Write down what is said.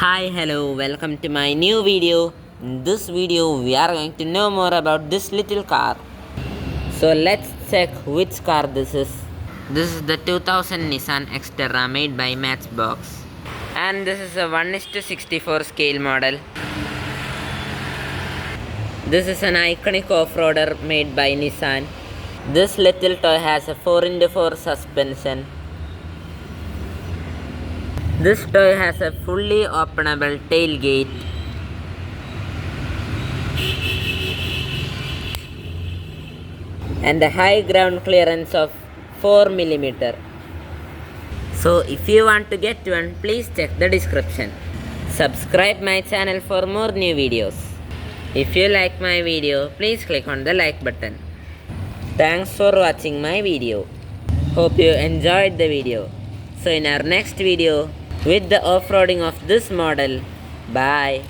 Hi, hello, welcome to my new video. In this video, we are going to know more about this little car. So let's check which car this is. This is the 2000 Nissan Xterra made by Matchbox. And this is a 1:64 scale model. This is an iconic off-roader made by Nissan. This little toy has a 4x4 suspension. This toy has a fully openable tailgate. And a high ground clearance of 4 mm. So if you want to get one, please check the description. Subscribe my channel for more new videos. If you like my video, please click on the like button. Thanks for watching my video. Hope you enjoyed the video. So in our next video with the off-roading of this model, bye.